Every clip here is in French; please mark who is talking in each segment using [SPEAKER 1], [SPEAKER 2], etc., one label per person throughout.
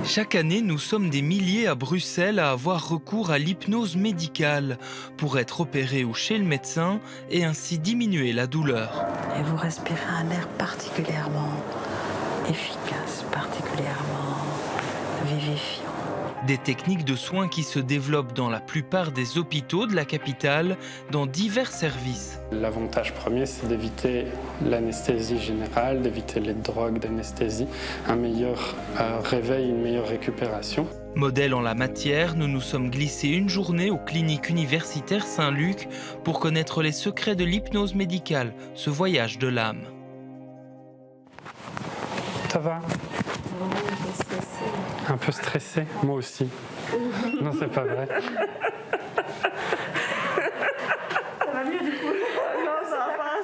[SPEAKER 1] Chaque année, nous sommes des milliers à Bruxelles à avoir recours à l'hypnose médicale pour être opérés ou chez le médecin et ainsi diminuer la douleur.
[SPEAKER 2] Et vous respirez un air particulièrement efficace, particulièrement vivifiant.
[SPEAKER 1] Des techniques de soins qui se développent dans la plupart des hôpitaux de la capitale, dans divers services.
[SPEAKER 3] L'avantage premier, c'est d'éviter l'anesthésie générale, d'éviter les drogues d'anesthésie, un meilleur réveil, une meilleure récupération.
[SPEAKER 1] Modèle en la matière, nous nous sommes glissés une journée aux cliniques universitaires Saint-Luc pour connaître les secrets de l'hypnose médicale, ce voyage de l'âme.
[SPEAKER 3] Ça va ? Un peu stressé, moi aussi. Non, c'est pas vrai.
[SPEAKER 4] Ça va mieux du coup. Non, ça va pas.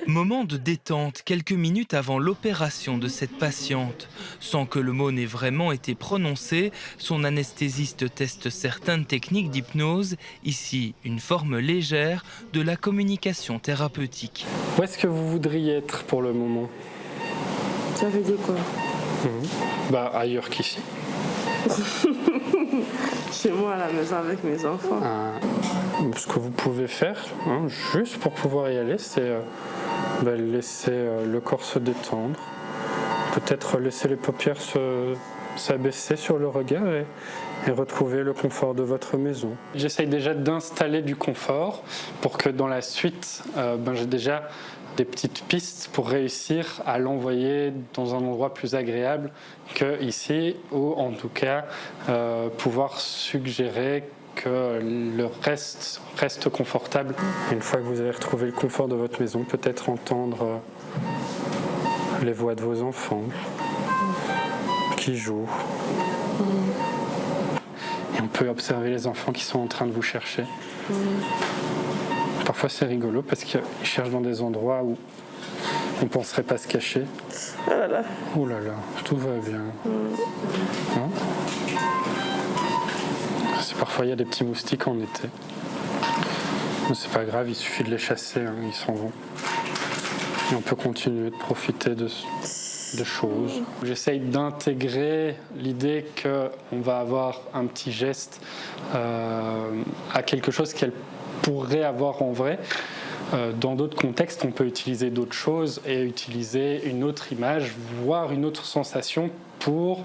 [SPEAKER 1] Moment de détente, quelques minutes avant l'opération de cette patiente. Sans que le mot n'ait vraiment été prononcé, son anesthésiste teste certaines techniques d'hypnose, ici une forme légère de la communication thérapeutique.
[SPEAKER 3] Où est-ce que vous voudriez être pour le moment ?
[SPEAKER 4] Ça veut dire quoi ?
[SPEAKER 3] Ailleurs qu'ici.
[SPEAKER 4] Chez moi à la maison avec mes enfants.
[SPEAKER 3] Ce que vous pouvez faire, juste pour pouvoir y aller, c'est laisser le corps se détendre. Peut-être laisser les paupières s'abaisser sur le regard et retrouver le confort de votre maison. J'essaye déjà d'installer du confort pour que dans la suite, j'ai déjà des petites pistes pour réussir à l'envoyer dans un endroit plus agréable qu'ici, ou en tout cas pouvoir suggérer que le reste confortable. Une fois que vous avez retrouvé le confort de votre maison, peut-être entendre les voix de vos enfants qui jouent. Et on peut observer les enfants qui sont en train de vous chercher. Parfois c'est rigolo parce qu'ils cherchent dans des endroits où on ne penserait pas se cacher.
[SPEAKER 4] Voilà.
[SPEAKER 3] Oh là là, tout va bien. Parfois il y a des petits moustiques en été. Mais c'est pas grave, il suffit de les chasser, ils s'en vont. Et on peut continuer de profiter de choses. J'essaye d'intégrer l'idée qu'on va avoir un petit geste à quelque chose qu'elle pourrait avoir en vrai. Dans d'autres contextes, on peut utiliser d'autres choses et utiliser une autre image, voire une autre sensation pour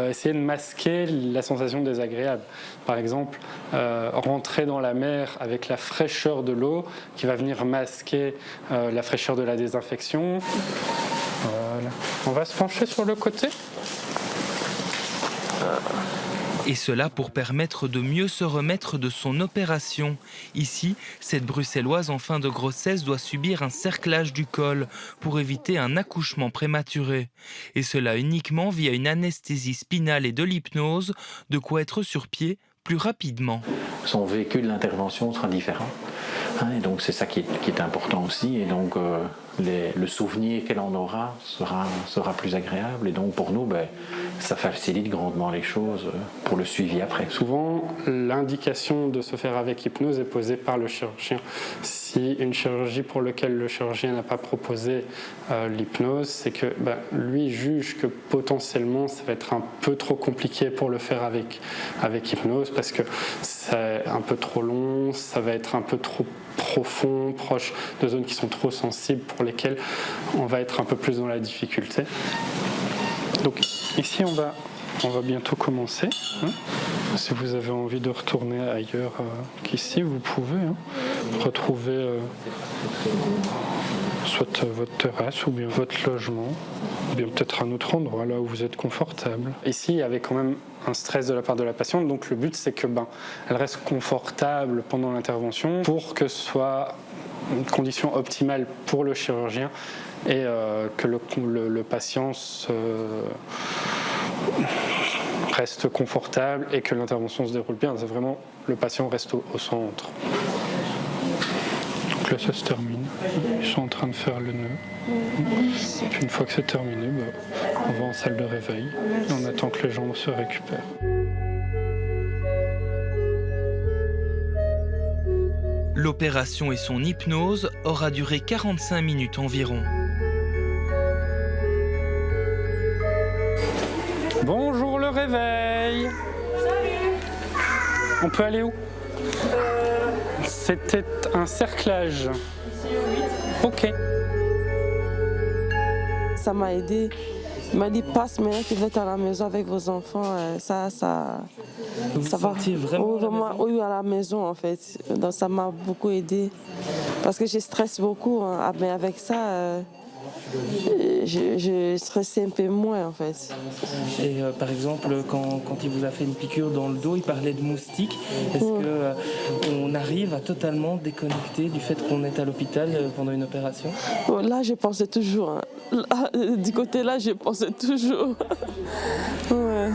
[SPEAKER 3] essayer de masquer la sensation désagréable. Par exemple, rentrer dans la mer avec la fraîcheur de l'eau qui va venir masquer la fraîcheur de la désinfection. Voilà. On va se pencher sur le côté.
[SPEAKER 1] Et cela pour permettre de mieux se remettre de son opération. Ici, cette bruxelloise en fin de grossesse doit subir un cerclage du col pour éviter un accouchement prématuré. Et cela uniquement via une anesthésie spinale et de l'hypnose, de quoi être sur pied plus rapidement.
[SPEAKER 5] Son véhicule d'intervention sera différent. Et donc c'est ça qui est important aussi. Et donc le souvenir qu'elle en aura sera plus agréable. Et donc pour nous, ça facilite grandement les choses pour le suivi après.
[SPEAKER 3] Souvent, l'indication de se faire avec hypnose est posée par le chirurgien. Si une chirurgie pour laquelle le chirurgien n'a pas proposé l'hypnose, c'est que lui juge que potentiellement ça va être un peu trop compliqué pour le faire avec hypnose parce que c'est un peu trop long, ça va être un peu trop profond, proche de zones qui sont trop sensibles pour lesquelles on va être un peu plus dans la difficulté. Donc ici on va bientôt commencer. Si vous avez envie de retourner ailleurs qu'ici, vous pouvez retrouver soit votre terrasse ou bien votre logement, ou bien peut-être un autre endroit là où vous êtes confortable. Ici, il y avait quand même un stress de la part de la patiente, donc le but c'est que elle reste confortable pendant l'intervention pour que ce soit une condition optimale pour le chirurgien et que le patient reste confortable et que l'intervention se déroule bien. C'est vraiment le patient reste au centre. Donc là ça se termine. Ils sont en train de faire le nœud. Et puis une fois que c'est terminé, on va en salle de réveil et on attend que les jambes se récupèrent.
[SPEAKER 1] L'opération et son hypnose aura duré 45 minutes environ.
[SPEAKER 3] Bonjour pour le réveil.
[SPEAKER 4] Salut.
[SPEAKER 3] On peut aller où? C'était un cerclage.
[SPEAKER 4] Ici au 8.
[SPEAKER 3] Ok.
[SPEAKER 6] Ça m'a aidé. Il m'a dit passe maintenant que vous êtes à la maison avec vos enfants, ça
[SPEAKER 1] Vous
[SPEAKER 6] va.
[SPEAKER 1] sentiez vraiment à la maison?
[SPEAKER 6] Oui, à la maison en fait. Donc ça m'a beaucoup aidé parce que je stresse beaucoup. Hein. Mais avec ça, je stressais un peu moins en fait.
[SPEAKER 1] Et par exemple, quand il vous a fait une piqûre dans le dos, il parlait de moustiques. Est-ce qu'on arrive à totalement déconnecter du fait qu'on est à l'hôpital pendant une opération?
[SPEAKER 6] Bon, là, je pensais toujours. Hein. Là, du côté là, je pensais toujours. Ouais.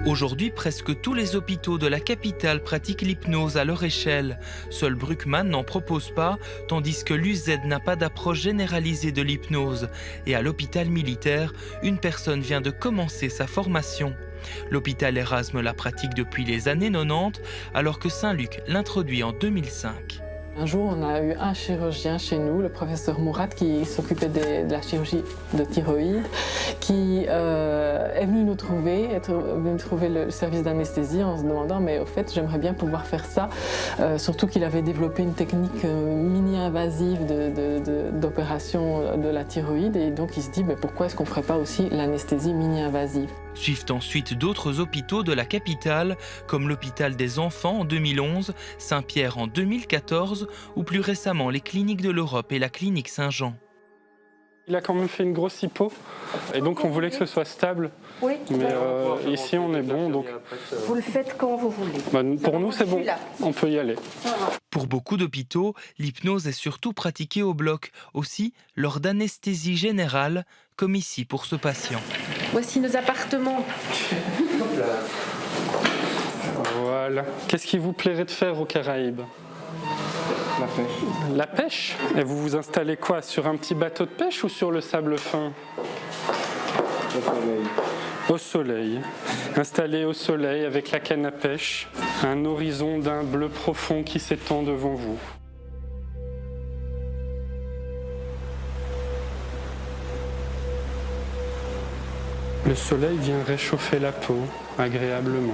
[SPEAKER 1] Aujourd'hui, presque tous les hôpitaux de la capitale pratiquent l'hypnose à leur échelle. Seul Bruckmann n'en propose pas, tandis que l'UZ n'a pas d'approche généralisée de l'hypnose. Et à l'hôpital militaire, une personne vient de commencer sa formation. L'hôpital Erasme la pratique depuis les années 90, alors que Saint-Luc l'introduit en 2005.
[SPEAKER 7] Un jour, on a eu un chirurgien chez nous, le professeur Mourad, qui s'occupait de la chirurgie de thyroïde, qui est venu nous trouver, le service d'anesthésie en se demandant mais au fait, j'aimerais bien pouvoir faire ça. Surtout qu'il avait développé une technique mini-invasive d'opération de la thyroïde et donc il se dit mais pourquoi est-ce qu'on ne ferait pas aussi l'anesthésie mini-invasive?
[SPEAKER 1] Suivent ensuite d'autres hôpitaux de la capitale, comme l'hôpital des enfants en 2011, Saint-Pierre en 2014, ou plus récemment les cliniques de l'Europe et la clinique Saint-Jean.
[SPEAKER 3] Il a quand même fait une grosse hypo, et donc on voulait que ce soit stable.
[SPEAKER 4] Oui.
[SPEAKER 3] Mais ici on est bon, donc
[SPEAKER 4] Vous le faites quand vous voulez.
[SPEAKER 3] pour nous c'est bon, on peut y aller.
[SPEAKER 1] Pour beaucoup d'hôpitaux, l'hypnose est surtout pratiquée au bloc, aussi lors d'anesthésie générale, comme ici pour ce patient.
[SPEAKER 4] Voici nos appartements.
[SPEAKER 3] Voilà. Qu'est-ce qui vous plairait de faire aux Caraïbes?
[SPEAKER 8] La pêche.
[SPEAKER 3] La pêche? Et vous vous installez quoi? Sur un petit bateau de pêche ou sur le sable fin?
[SPEAKER 8] Au soleil.
[SPEAKER 3] Au soleil. Installé au soleil avec la canne à pêche, un horizon d'un bleu profond qui s'étend devant vous. Le soleil vient réchauffer la peau agréablement.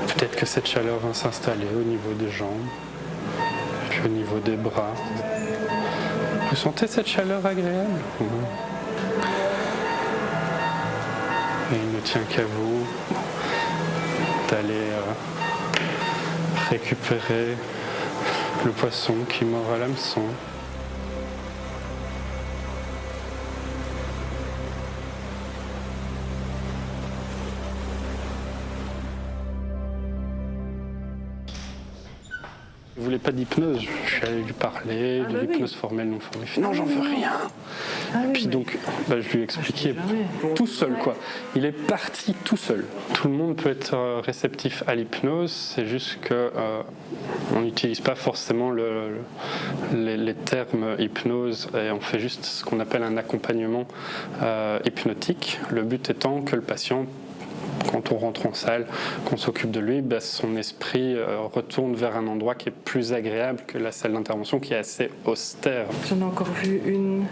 [SPEAKER 3] Peut-être que cette chaleur va s'installer au niveau des jambes, puis au niveau des bras. Vous sentez cette chaleur agréable? Et il ne tient qu'à vous d'aller récupérer le poisson qui mord à l'hameçon. Je voulais pas d'hypnose, je suis allé lui parler de l'hypnose formelle, non formelle. Non, j'en veux rien. Et puis donc, je lui ai expliqué tout seul quoi. Il est parti tout seul. Tout le monde peut être réceptif à l'hypnose, c'est juste que on n'utilise pas forcément les termes hypnose et on fait juste ce qu'on appelle un accompagnement hypnotique. Le but étant que le patient, quand on rentre en salle, qu'on s'occupe de lui, son esprit retourne vers un endroit qui est plus agréable que la salle d'intervention qui est assez austère.
[SPEAKER 9] J'en ai encore vu une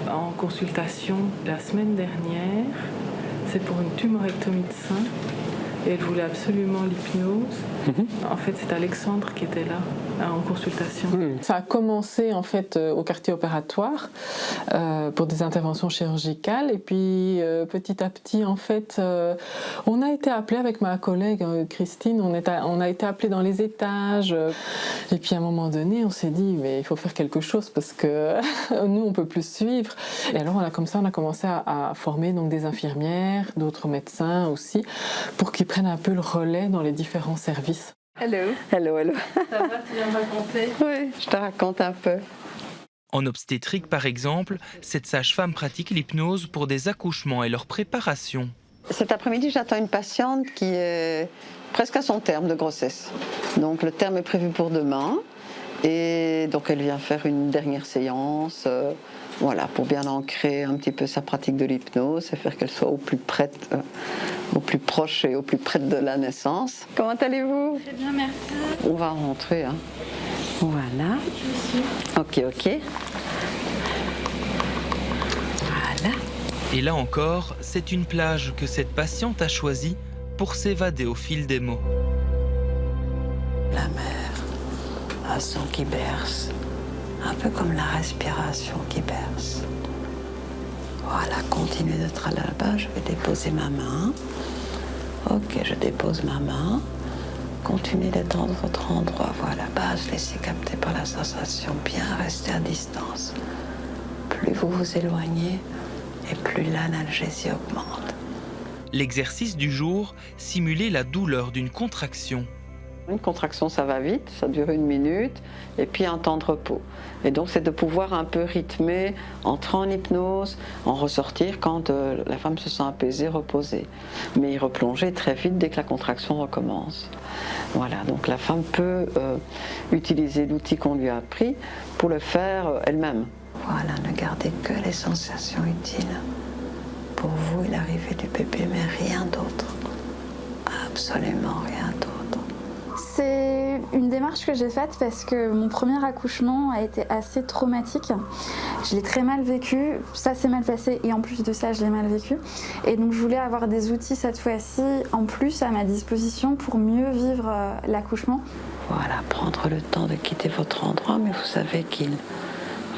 [SPEAKER 9] en consultation la semaine dernière. C'est pour une tumorectomie de sein et elle voulait absolument l'hypnose. En fait, c'est Alexandre qui était là en consultation.
[SPEAKER 7] Ça a commencé en fait au quartier opératoire pour des interventions chirurgicales et puis petit à petit en fait on a été appelé avec ma collègue Christine, on a été appelé dans les étages et puis à un moment donné on s'est dit mais il faut faire quelque chose parce que nous on peut plus suivre et alors on a commencé à former donc des infirmières, d'autres médecins aussi pour qu'ils prennent un peu le relais dans les différents services.
[SPEAKER 2] Hello. Hello, hello.
[SPEAKER 4] Ça va, tu viens me raconter?
[SPEAKER 2] Oui, je te raconte un peu.
[SPEAKER 1] En obstétrique, par exemple, cette sage-femme pratique l'hypnose pour des accouchements et leur préparation.
[SPEAKER 2] Cet après-midi, j'attends une patiente qui est presque à son terme de grossesse. Donc le terme est prévu pour demain. Et donc elle vient faire une dernière séance, voilà, pour bien ancrer un petit peu sa pratique de l'hypnose et faire qu'elle soit au plus proche et au plus près de la naissance. Comment allez-vous?
[SPEAKER 4] Très bien, merci.
[SPEAKER 2] On va rentrer. Hein. Voilà. Ok.
[SPEAKER 1] Et là encore, c'est une plage que cette patiente a choisie pour s'évader au fil des mots.
[SPEAKER 2] La mer, un son qui berce, un peu comme la respiration qui berce. Voilà, continuez d'être là-bas, je vais déposer ma main. Ok, je dépose ma main. Continuez d'étendre votre endroit, voilà, base, laissez capter par la sensation, bien rester à distance. Plus vous vous éloignez, et plus l'analgésie augmente.
[SPEAKER 1] L'exercice du jour, simuler la douleur d'une contraction.
[SPEAKER 2] Une contraction, ça va vite, ça dure 1 minute, et puis un temps de repos. Et donc, c'est de pouvoir un peu rythmer, entrer en hypnose, en ressortir quand la femme se sent apaisée, reposée. Mais y replonger très vite dès que la contraction recommence. Voilà, donc la femme peut utiliser l'outil qu'on lui a appris pour le faire elle-même. Voilà, ne gardez que les sensations utiles. Pour vous et l'arrivée du bébé, mais rien d'autre. Absolument rien d'autre.
[SPEAKER 10] C'est une démarche que j'ai faite parce que mon premier accouchement a été assez traumatique. Je l'ai très mal vécu, ça s'est mal passé et en plus de ça je l'ai mal vécu. Et donc je voulais avoir des outils cette fois-ci en plus à ma disposition pour mieux vivre l'accouchement.
[SPEAKER 2] Voilà, prendre le temps de quitter votre endroit, mais vous savez qu'il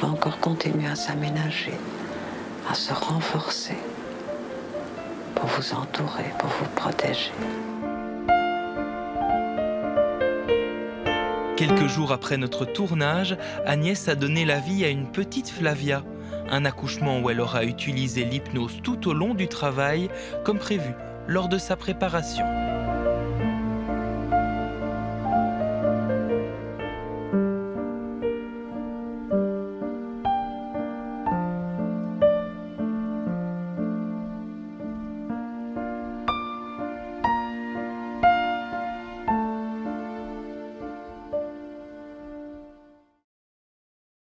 [SPEAKER 2] va encore continuer à s'aménager, à se renforcer pour vous entourer, pour vous protéger.
[SPEAKER 1] Quelques jours après notre tournage, Agnès a donné la vie à une petite Flavia. Un accouchement où elle aura utilisé l'hypnose tout au long du travail, comme prévu lors de sa préparation.